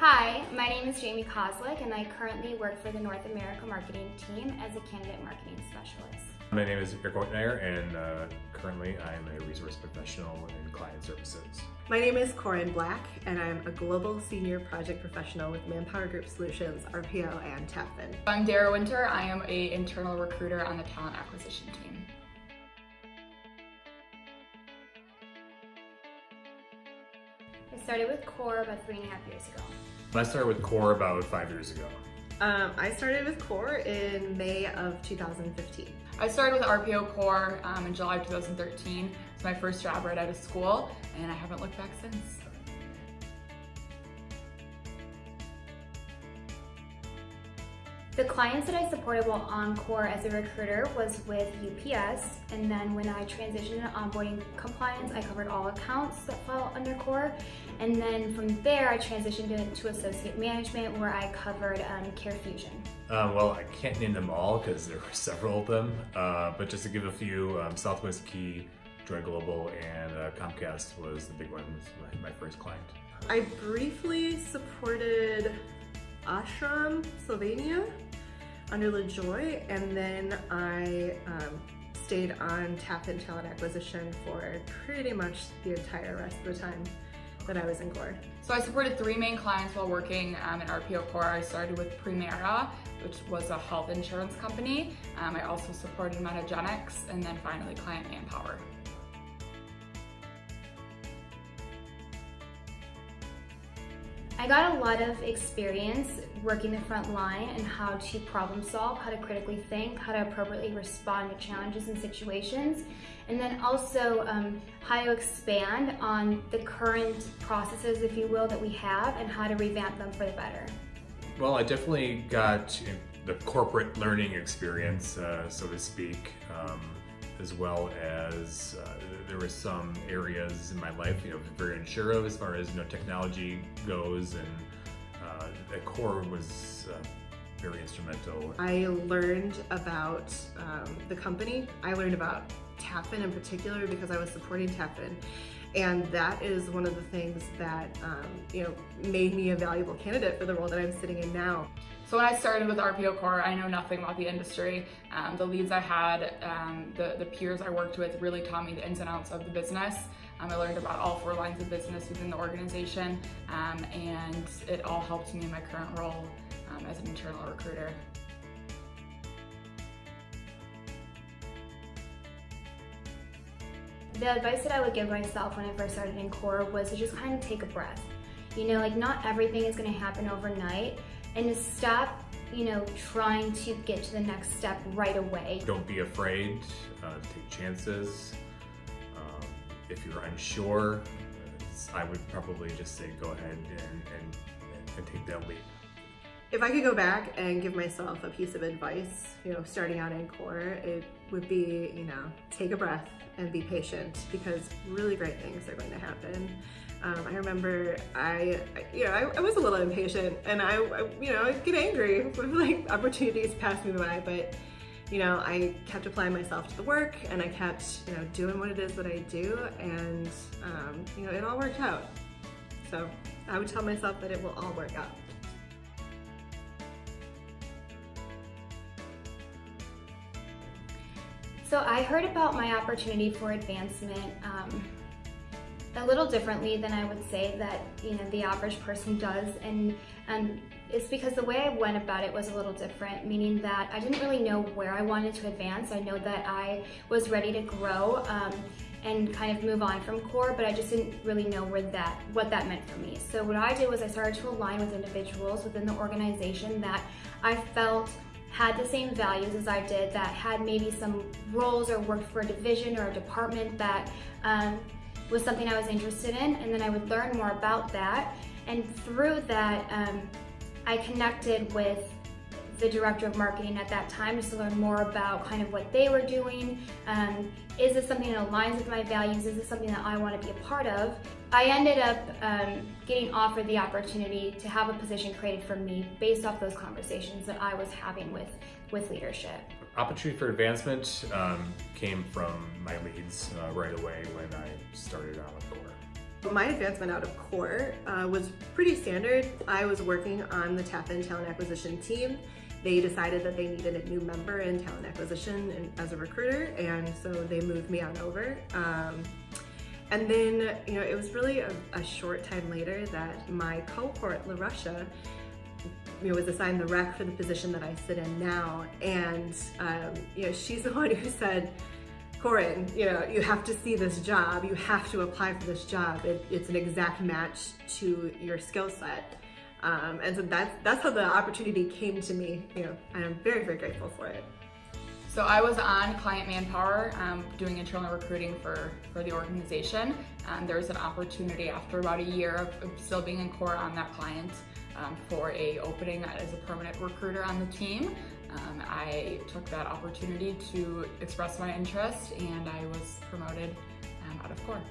Hi, my name is Jamie Kozlik, and I currently work for the North America marketing team as a candidate marketing specialist. My name is Eric Ortmeyer, and currently I'm a resource professional in client services. My name is Corinne Black, and I'm a global senior project professional with Manpower Group Solutions, RPO, and TAPFIN. I'm Dara Winter. I am an internal recruiter on the talent acquisition team. I started with CORE about 3.5 years ago. I started with CORE about 5 years ago. I started with CORE in May of 2015. I started with RPO CORE in July of 2013. It's my first job right out of school, and I haven't looked back since. The clients that I supported while on CORE as a recruiter was with UPS, and then when I transitioned into onboarding compliance, I covered all accounts that fall under CORE. And then from there, I transitioned into associate management where I covered Care Fusion. Well, I can't name them all because there were several of them, but just to give a few, Southwest Key, Joy Global, and Comcast was the big one, my first client. I briefly supported Ashram, Slovenia, under LaJoy, and then I stayed on TAPFIN talent acquisition for pretty much the entire rest of the time that I was in CORE. So I supported 3 main clients while working in RPO CORE. I started with Primera, which was a health insurance company. I also supported Metagenics, and then finally Client Manpower. I got a lot of experience working the front line and how to problem solve, how to critically think, how to appropriately respond to challenges and situations, and then also how to expand on the current processes, if you will, that we have and how to revamp them for the better. Well, I definitely got the corporate learning experience, so to speak, as well as there were some areas in my life, very unsure of as far as technology goes, and at CORE was very instrumental. I learned about the company. I learned about TAPFIN in particular because I was supporting TAPFIN, and that is one of the things that made me a valuable candidate for the role that I'm sitting in now. So when I started with RPO CORE, I know nothing about the industry. The leads I had, the peers I worked with really taught me the ins and outs of the business. I learned about all 4 lines of business within the organization, and it all helped me in my current role as an internal recruiter. The advice that I would give myself when I first started in CORE was to just kind of take a breath. Not everything is going to happen overnight, and to stop, trying to get to the next step right away. Don't be afraid to take chances. If you're unsure, I would probably just say go ahead and take that leap. If I could go back and give myself a piece of advice, starting out in CORE, it would be, take a breath and be patient, because really great things are going to happen. I remember I was a little impatient, and I'd get angry when opportunities pass me by, but I kept applying myself to the work, and I kept doing what it is that I do, and it all worked out. So I would tell myself that it will all work out. So I heard about my opportunity for advancement a little differently than I would say that the average person does, and it's because the way I went about it was a little different, meaning that I didn't really know where I wanted to advance. I know that I was ready to grow and kind of move on from CORE, but I just didn't really know what that meant for me. So what I did was I started to align with individuals within the organization that I felt had the same values as I did, that had maybe some roles or worked for a division or a department that was something I was interested in, and then I would learn more about that. And through that, I connected with the director of marketing at that time just to learn more about kind of what they were doing. Is this something that aligns with my values? Is this something that I want to be a part of? I ended up getting offered the opportunity to have a position created for me based off those conversations that I was having with leadership. Opportunity for advancement came from my leads right away when I started out with CORE. My advancement out of core was pretty standard. I was working on the Tap-In talent acquisition team. They decided that they needed a new member in talent acquisition as a recruiter, and so they moved me on over. And then, it was really a short time later that my cohort, LaRusha, was assigned the rec for the position that I sit in now. And, she's the one who said, Corin, you have to see this job. You have to apply for this job. It's an exact match to your skill set. And so that's how the opportunity came to me, and I'm very, very grateful for it. So I was on client manpower doing internal recruiting for the organization. There was an opportunity after about a year of still being in core on that client for a opening as a permanent recruiter on the team. I took that opportunity to express my interest, and I was promoted out of core.